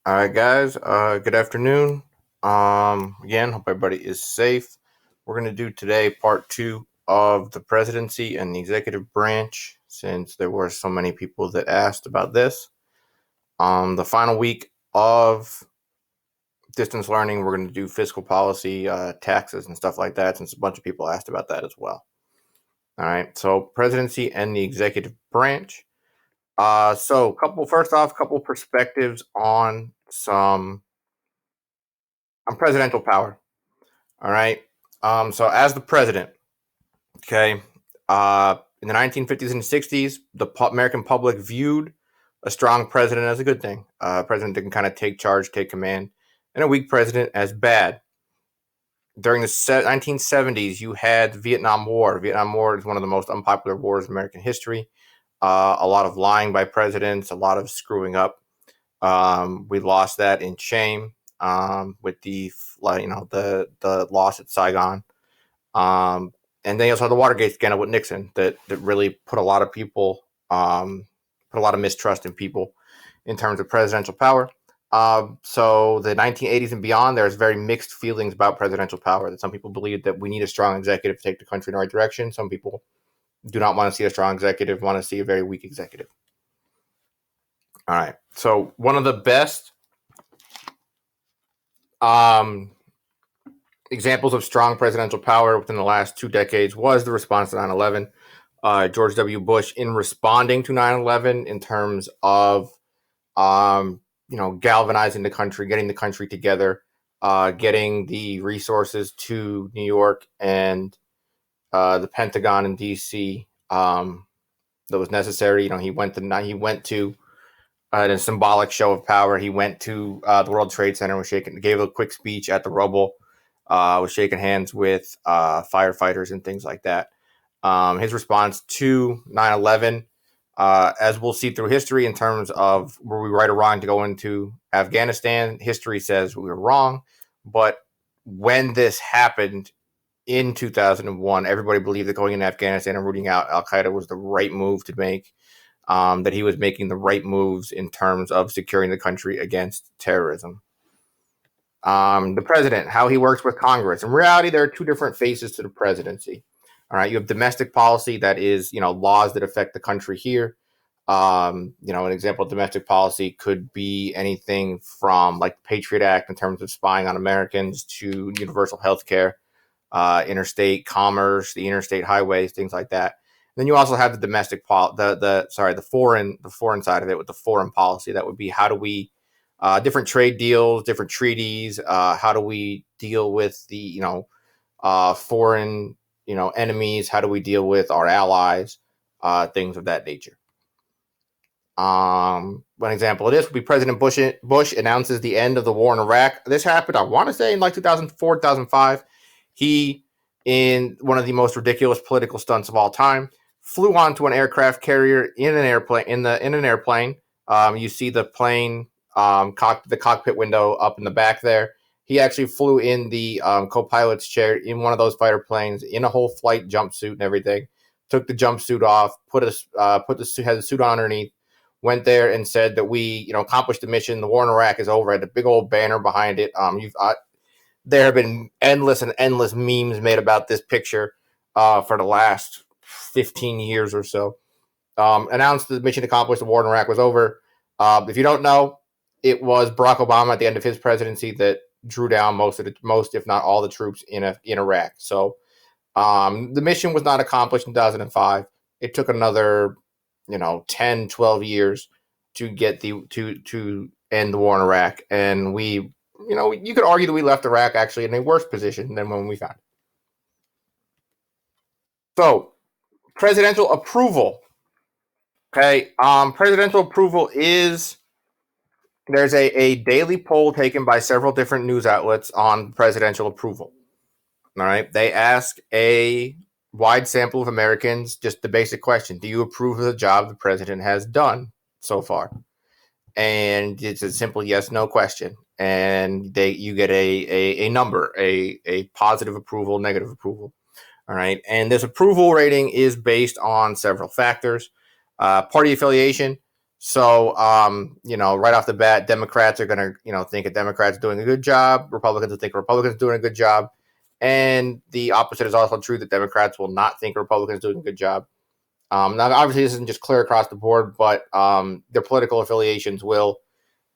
All right, guys. Good afternoon. Again, hope everybody is safe. We're going to do today part two of the presidency and the executive branch, since there were so many people that asked about this. The final week of distance learning, we're going to do fiscal policy, taxes, and stuff like that, since a bunch of people asked about that as well. All right. So, presidency and the executive branch. Couple perspectives on presidential power. All right. So as the president, okay, in the 1950s and 60s, the American public viewed a strong president as a good thing. A president that can kind of take charge, take command, and a weak president as bad. During the 1970s, you had the Vietnam War. Vietnam War is one of the most unpopular wars in American history. A lot of lying by presidents, a lot of screwing up. We lost that in shame with the loss at Saigon. And then you also had the Watergate scandal with Nixon that really put a lot of people, put a lot of mistrust in people in terms of presidential power. So the 1980s and beyond, there's very mixed feelings about presidential power. That some people believe that we need a strong executive to take the country in the right direction. Some people do not want to see a strong executive, want to see a very weak executive. All right. So one of the best examples of strong presidential power within the last 2 decades was the response to 9/11. George W. Bush, in responding to 9/11, in terms of galvanizing the country, getting the country together, getting the resources to New York and the Pentagon in D.C. That was necessary. He went to in a symbolic show of power. He went to the World Trade Center, gave a quick speech at the rubble, was shaking hands with firefighters and things like that. His response to 9/11, as we'll see through history in terms of were we right or wrong to go into Afghanistan, history says we were wrong. But when this happened in 2001, everybody believed that going into Afghanistan and rooting out al-Qaeda was the right move to make, that he was making the right moves in terms of securing the country against terrorism. The president, how he works with Congress. In reality, there are two different faces to the presidency. All right, you have domestic policy, that is, laws that affect the country here. An example of domestic policy could be anything from like the Patriot Act in terms of spying on Americans to universal health care, interstate commerce, the interstate highways, things like that. Then you also have the domestic the foreign side of it, with the foreign policy. That would be, how do we different trade deals, different treaties. How do we deal with the foreign enemies? How do we deal with our allies? Things of that nature. One example of this would be President Bush announces the end of the war in Iraq. This happened, I want to say, in like 2004, 2005. He, in one of the most ridiculous political stunts of all time, flew onto an aircraft carrier in an airplane. You see the plane, the cockpit window up in the back there. He actually flew in the co-pilot's chair in one of those fighter planes in a whole flight jumpsuit and everything. Took the jumpsuit off, had the suit on underneath. Went there and said that we, accomplished the mission. The war in Iraq is over. Had a big old banner behind it. There have been endless memes made about this picture for the last 15 years or so. Announced the mission accomplished. The war in Iraq was over. If you don't know, it was Barack Obama at the end of his presidency that drew down most, if not all, the troops in Iraq. So the mission was not accomplished in 2005. It took another 10, 12 years to get to end the war in Iraq. And we, you could argue that we left Iraq actually in a worse position than when we found it. So, presidential approval. Okay. Presidential approval is, there's a daily poll taken by several different news outlets on presidential approval. All right. They ask a wide sample of Americans just the basic question: do you approve of the job the president has done so far? And it's a simple yes/no question, and you get a number, a positive approval, negative approval. All right, and this approval rating is based on several factors: party affiliation. So, right off the bat, Democrats are going to, think a Democrat's doing a good job. Republicans will think a Republican's doing a good job. And the opposite is also true, that Democrats will not think a Republican's doing a good job. Now, obviously, this isn't just clear across the board, but their political affiliations will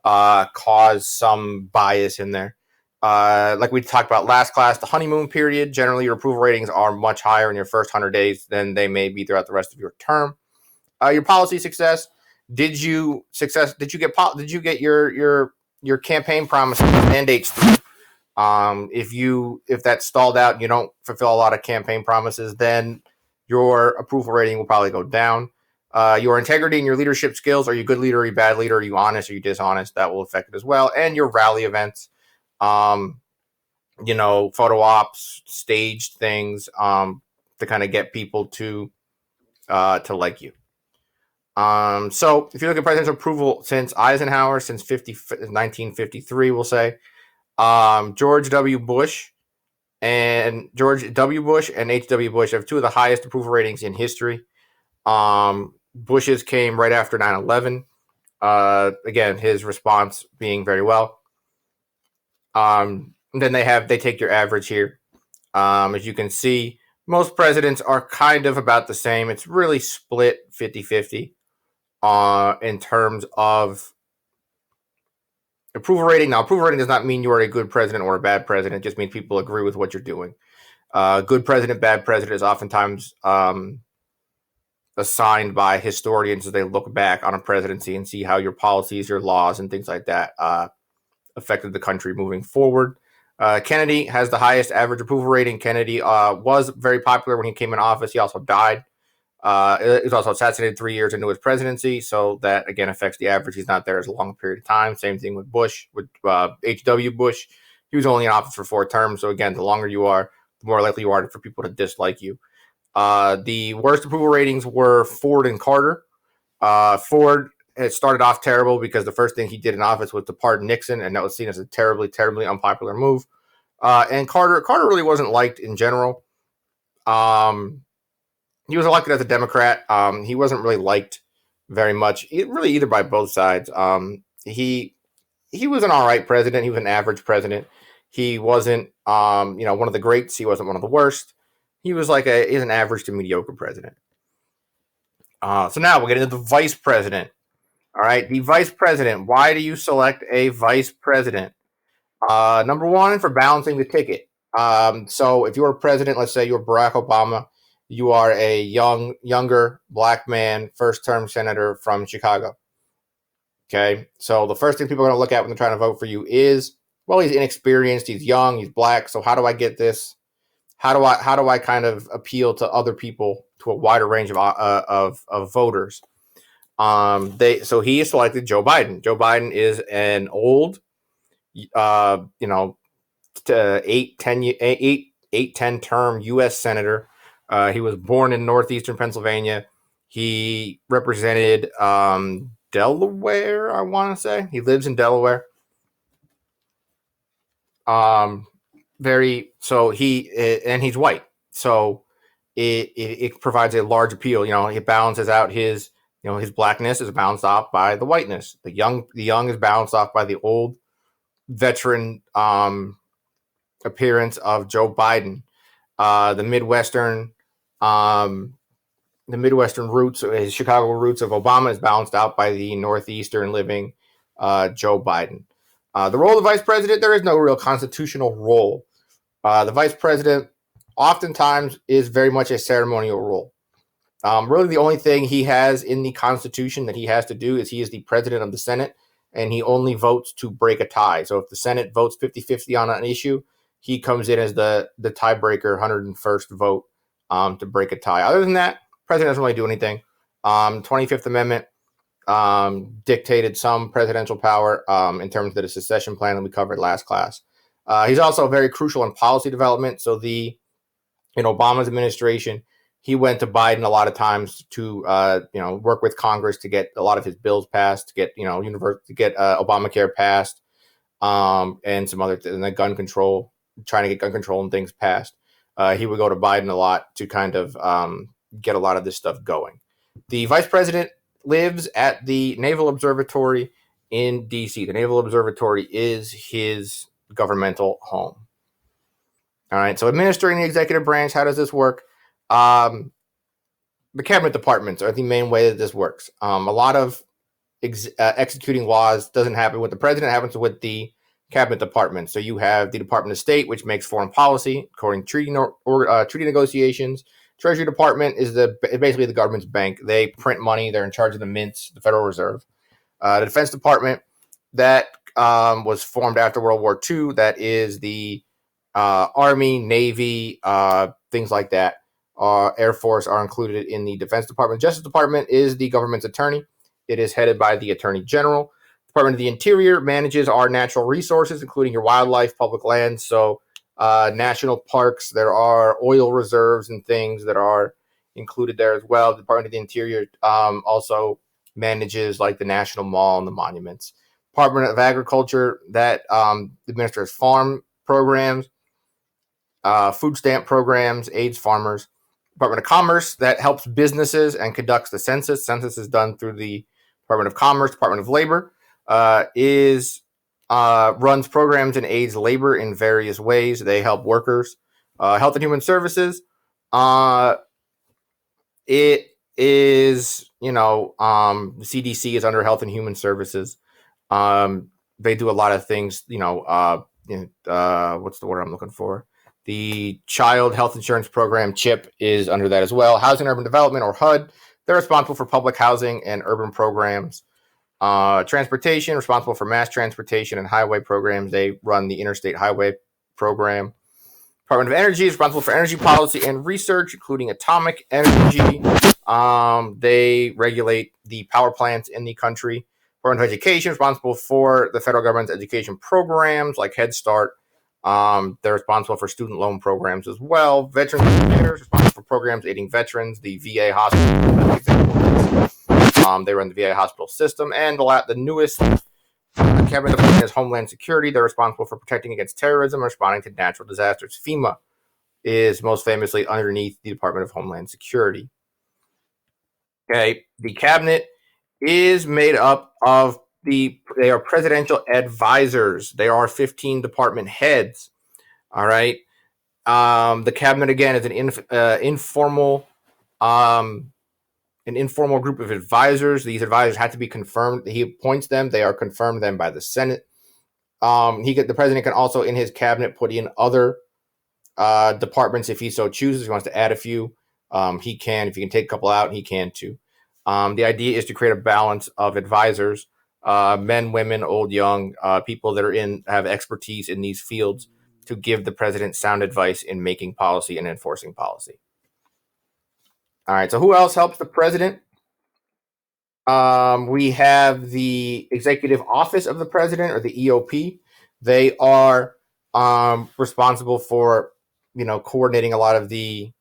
cause some bias in there. Like we talked about last class, the honeymoon period, generally your approval ratings are much higher in your first 100 days than they may be throughout the rest of your term. Your policy success. Did you get your campaign promises mandates through? If that stalled out and you don't fulfill a lot of campaign promises, then your approval rating will probably go down. Your integrity and your leadership skills. Are you a good leader? Are you a bad leader? Are you honest? Are you dishonest? That will affect it as well. And your rally events. Um, Photo ops, staged things, to kind of get people to like you. So if you look at presidential approval since Eisenhower, since 1953, we'll say, George W. Bush and H.W. Bush have two of the highest approval ratings in history. Bush's came right after 9/11. Again, his response being very well. Then they take your average here. As you can see, most presidents are kind of about the same. It's really split 50-50 in terms of approval rating. Now, approval rating does not mean you are a good president or a bad president. It just means people agree with what you're doing. Good president, bad president is oftentimes assigned by historians as they look back on a presidency and see how your policies, your laws, and things like that affected the country moving forward. Kennedy has the highest average approval rating. Kennedy was very popular when he came in office. He also died. He was also assassinated 3 years into his presidency, so that again affects the average. He's not there as a long period of time. Same thing with Bush, with H.W. Bush. He was only in office for 4 terms, so again, the longer you are, the more likely you are for people to dislike you. The worst approval ratings were Ford and Carter. Ford had started off terrible because the first thing he did in office was to pardon Nixon, and that was seen as a terribly, terribly unpopular move. And Carter really wasn't liked in general. He was elected as a Democrat. He wasn't really liked very much, really either by both sides. He was an all right president. He was an average president. He wasn't, one of the greats. He wasn't one of the worst. He was he's an average to mediocre president. So now we'll get into the vice president. All right, the vice president. Why do you select a vice president? Number one, for balancing the ticket. So if you're a president, let's say you're Barack Obama, you are a younger black man, first-term senator from Chicago. Okay, so the first thing people are going to look at when they're trying to vote for you is, well, he's inexperienced, he's young, he's black. So how do I get this? How do I kind of appeal to other people, to a wider range of voters? So he selected Joe Biden. Joe Biden is an old, 10 term U.S. senator. He was born in northeastern Pennsylvania. He represented Delaware, I want to say. He lives in Delaware. And he's white. So it provides a large appeal. It balances out his blackness is balanced off by the whiteness. The young is balanced off by the old veteran appearance of Joe Biden. The Midwestern roots, his Chicago roots of Obama, is balanced out by the Northeastern living Joe Biden. The role of the vice president, there is no real constitutional role. The vice president oftentimes is very much a ceremonial role. Really, the only thing he has in the Constitution that he has to do is he is the president of the Senate, and he only votes to break a tie. So if the Senate votes 50-50 on an issue, he comes in as the tiebreaker, 101st vote to break a tie. Other than that, president doesn't really do anything. 25th Amendment dictated some presidential power in terms of the secession plan that we covered last class. He's also very crucial in policy development. So in Obama's administration, he went to Biden a lot of times to work with Congress to get a lot of his bills passed, to get Obamacare passed, and some other and the gun control, trying to get gun control and things passed. He would go to Biden a lot to kind of get a lot of this stuff going. The vice president lives at the Naval Observatory in D.C. The Naval Observatory is his governmental home. All right. So administering the executive branch, how does this work? The cabinet departments are the main way that this works. A lot of executing laws doesn't happen with the president; it happens with the cabinet department. So you have the Department of State, which makes foreign policy according to treaty negotiations. Treasury Department is basically the government's bank. They print money. They're in charge of the mints, the Federal Reserve. The Defense Department that was formed after World War II. That is the Army, Navy, things like that. Air Force are included in the Defense Department. Justice Department is the government's attorney. It is headed by the Attorney General. Department of the Interior manages our natural resources, including your wildlife, public lands. So national parks, there are oil reserves and things that are included there as well. The Department of the Interior also manages like the National Mall and the monuments. Department of Agriculture that administers farm programs, food stamp programs, aids farmers. Department of Commerce that helps businesses and conducts the census. Census is done through the Department of Commerce. Department of Labor runs programs and aids labor in various ways. They help workers. Health and Human Services. It is, the CDC is under Health and Human Services. They do a lot of things, what's the word I'm looking for? The Child Health Insurance Program, CHIP, is under that as well. Housing and Urban Development, or HUD, they're responsible for public housing and urban programs. Transportation, responsible for mass transportation and highway programs. They run the Interstate Highway Program. Department of Energy is responsible for energy policy and research, including atomic energy. They regulate the power plants in the country. Department of Education, responsible for the federal government's education programs like Head Start. They're responsible for student loan programs as well. Veterans Affairs, responsible for programs aiding veterans. The VA hospital. They run the VA hospital system. And the newest cabinet department is Homeland Security. They're responsible for protecting against terrorism and responding to natural disasters. FEMA is most famously underneath the Department of Homeland Security. Okay, the cabinet is made up of they are presidential advisors. They are 15 department heads. All right. The cabinet again is an informal group of advisors. These advisors have to be confirmed. He appoints them. They are confirmed then by the Senate. The president can also in his cabinet put in other departments if he so chooses. If he wants to add a few, he can. If he can take a couple out, he can too. The idea is to create a balance of advisors, men, women, old, young, people that have expertise in these fields to give the president sound advice in making policy and enforcing policy. All right. So who else helps the president? We have the Executive Office of the President, or the EOP. They are responsible for, coordinating a lot of the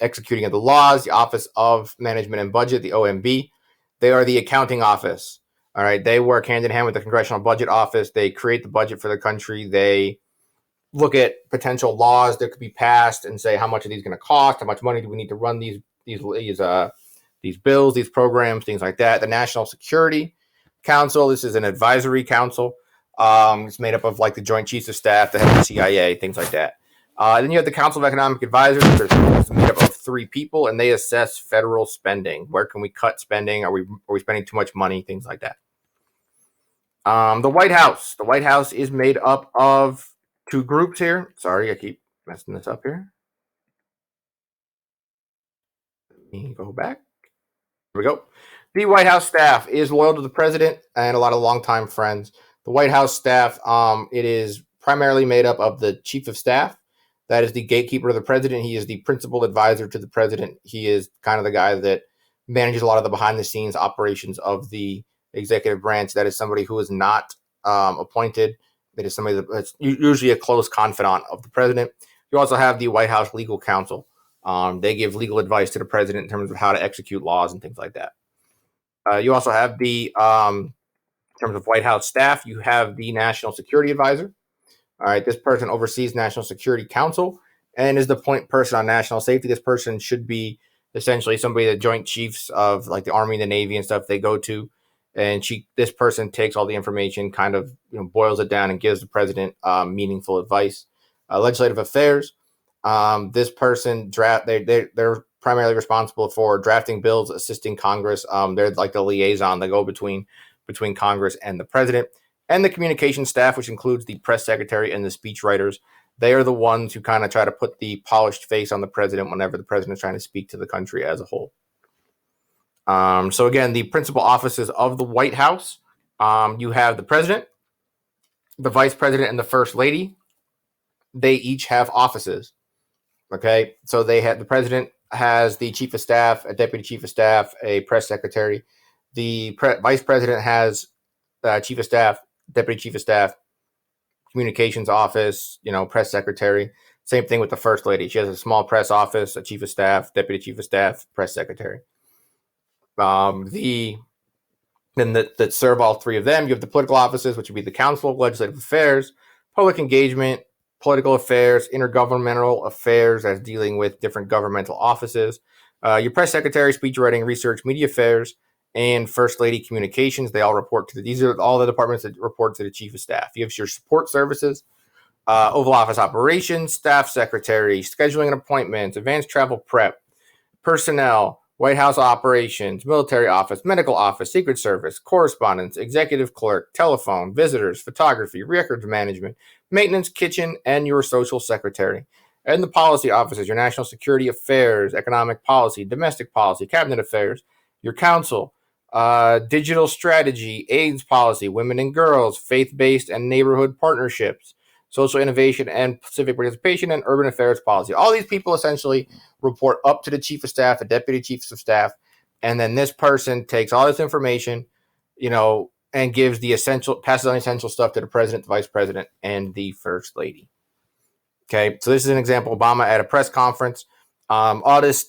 executing of the laws. The Office of Management and Budget, the OMB. They are the accounting office. All right. They work hand in hand with the Congressional Budget Office. They create the budget for the country. They look at potential laws that could be passed and say how much are these going to cost, how much money do we need to run these bills, these programs, things like that. The National Security Council, this is an advisory council. It's made up of like the Joint Chiefs of Staff, the head of the CIA, things like that. Then you have the Council of Economic Advisors. It's made up of 3 people, and they assess federal spending. Where can we cut spending? Are we spending too much money? Things like that. The White House. The White House is made up of 2 groups here. Sorry, I keep messing this up here. Let me go back. Here we go. The White House staff is loyal to the president and a lot of longtime friends. The White House staff, it is primarily made up of the chief of staff. That is the gatekeeper of the president. He is the principal advisor to the president. He is kind of the guy that manages a lot of the behind-the-scenes operations of the executive branch. That is somebody who is not appointed. That is somebody that's usually a close confidant of the president. You also have the White House Legal Counsel. They give legal advice to the president in terms of how to execute laws and things like that. You also have in terms of White House staff, you have the National Security Advisor. All right, this person oversees National Security Council and is the point person on national safety. This person should be essentially somebody, the joint chiefs of like the Army and the Navy and stuff, they go to, and this person takes all the information, kind of boils it down, and gives the president meaningful advice. Legislative affairs. This person they're primarily responsible for drafting bills, assisting Congress. They're like the liaison that go between Congress and the president. And the communication staff, which includes the press secretary and the speech writers. They are the ones who kind of try to put the polished face on the president whenever the president is trying to speak to the country as a whole. So again, the principal offices of the White House, you have the president, the vice president, and the first lady. They each have offices. Okay, so the president has the chief of staff, a deputy chief of staff, a press secretary. The vice president has chief of staff, deputy chief of staff, communications office, press secretary. Same thing with the first lady. She has a small press office, a chief of staff, deputy chief of staff, press secretary. That serve all three of them. You have the political offices, which would be the Council of Legislative Affairs, Public Engagement, Political Affairs, Intergovernmental Affairs, as dealing with different governmental offices. Your press secretary, speech writing, research, media affairs, and First Lady Communications. They all report to these are all the departments that report to the Chief of Staff. You have your support services, Oval Office operations, staff secretary, scheduling and appointments, advanced travel prep, personnel, White House operations, military office, medical office, Secret Service, correspondence, executive clerk, telephone, visitors, photography, records management, maintenance, kitchen, and your social secretary. And the policy offices, your national security affairs, economic policy, domestic policy, cabinet affairs, your council, digital strategy, AIDS policy, women and girls, faith-based and neighborhood partnerships, social innovation and civic participation, and urban affairs policy. All these people essentially report up to the chief of staff, a deputy chief of staff, and then this person takes all this information, and passes on essential stuff to the president, the vice president, and the first lady. Okay, so this is an example. Obama at a press conference. All these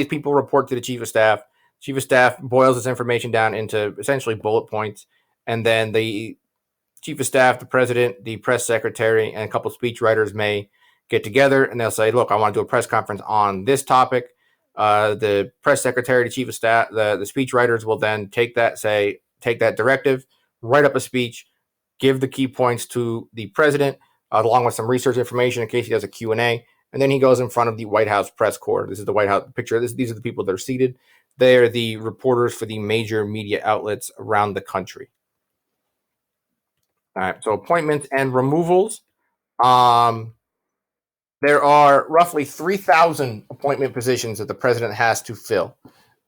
people report to the chief of staff. Chief of staff boils this information down into essentially bullet points, and then the chief of staff, the president, the press secretary, and a couple of speech writers may get together and they'll say, look, I want to do a press conference on this topic. The press secretary, the chief of staff, the speech writers will then take that directive, write up a speech, give the key points to the president, along with some research information in case he does a Q&A. And then he goes in front of the White House press corps. This is the White House picture. These are the people that are seated. They are the reporters for the major media outlets around the country. All right, so appointments and removals. There are roughly 3,000 appointment positions that the president has to fill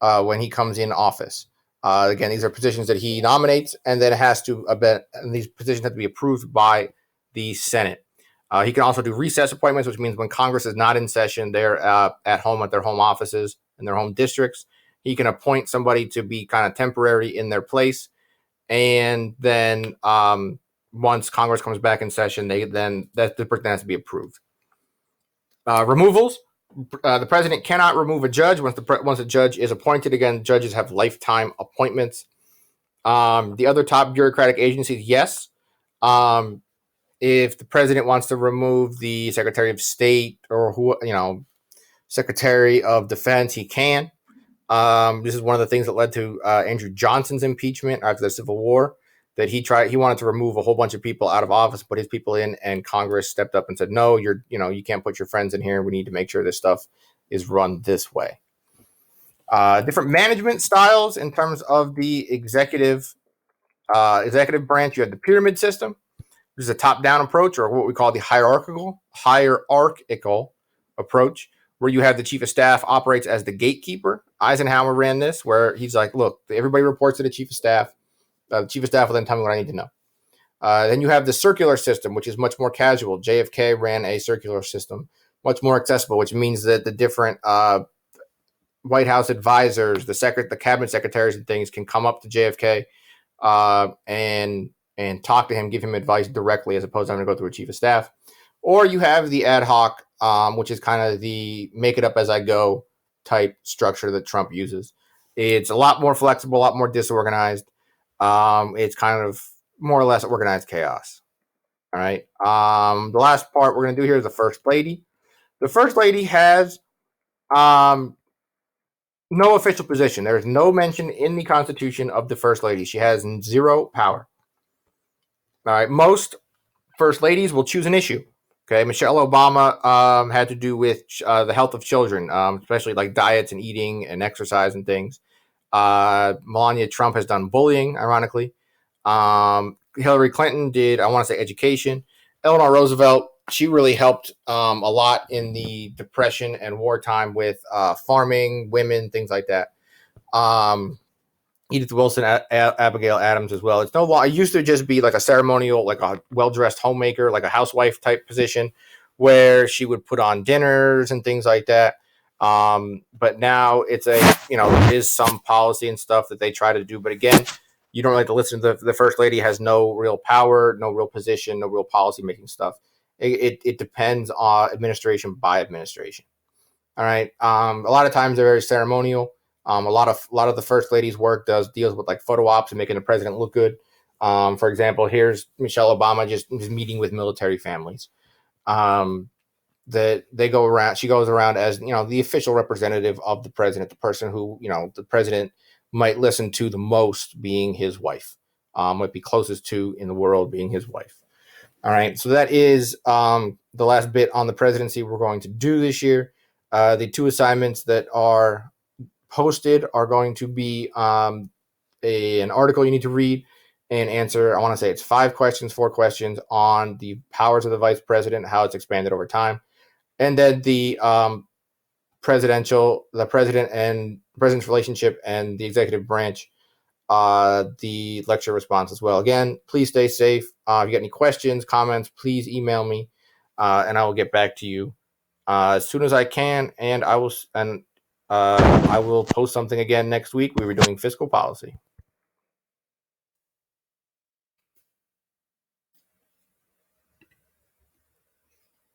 when he comes in office. Again, these are positions that he nominates, and then and these positions have to be approved by the Senate. He can also do recess appointments, which means when Congress is not in session, they're at home at their home offices and their home districts. He can appoint somebody to be kind of temporary in their place, and then once Congress comes back in session, the person has to be approved. Removals. The president cannot remove a judge once a judge is appointed. Again, judges have lifetime appointments. The other top bureaucratic agencies, yes. If the president wants to remove the Secretary of State or Secretary of Defense, he can. This is one of the things that led to Andrew Johnson's impeachment after the Civil War. That he wanted to remove a whole bunch of people out of office, put his people in, and Congress stepped up and said, no, you can't put your friends in here. We need to make sure this stuff is run this way. Different management styles in terms of the executive branch. You have the pyramid system, which is a top-down approach, or what we call the hierarchical approach, where you have the chief of staff operates as the gatekeeper. Eisenhower ran this, where he's like, look, everybody reports to the chief of staff. The chief of staff will then tell me what I need to know. Then you have the circular system, which is much more casual. JFK ran a circular system, much more accessible, which means that the different White House advisors, the cabinet secretaries and things can come up to JFK and talk to him, give him advice directly, as opposed to having to go through a chief of staff. Or you have the ad hoc, which is kind of the make it up as I go type structure that Trump uses. It's a lot more flexible, a lot more disorganized. It's kind of more or less organized chaos. All right. The last part we're going to do here is the first lady. The first lady has No official position. There is no mention in the Constitution of the First Lady. She has zero power. All right. Most First Ladies will choose an issue. Okay. Michelle Obama had to do with the health of children, especially like diets and eating and exercise and things. Melania Trump has done bullying, ironically. Hillary Clinton did, I want to say, education. Eleanor Roosevelt, she really helped a lot in the Depression and wartime with farming, women, things like that. Um, Edith Wilson, Abigail Adams as well. It's no law. It used to just be like a ceremonial, like a well-dressed homemaker, like a housewife type position, where she would put on dinners and things like that. But now it's there is some policy and stuff that they try to do. But again, you don't really have to listen to the first lady. Has no real power, no real position, no real policy making stuff. It depends on administration by administration. All right. A lot of times they're very ceremonial. A lot of the first lady's work deals with like photo ops and making the president look good. For example, here's Michelle Obama just meeting with military families. Um, that they go around. She goes around as the official representative of the president, the person who the president might listen to the most, being his wife. Might be closest to in the world, being his wife. All right, so that is the last bit on the presidency we're going to do this year. The two assignments that are posted are going to be an article you need to read and answer. I want to say it's 5 questions, 4 questions on the powers of the vice president, how it's expanded over time, and then the president and the president's relationship and the executive branch. The lecture response as well. Again, please stay safe. If you got any questions, comments, please email me, and I will get back to you as soon as I can. And I will post something again next week. We were doing fiscal policy.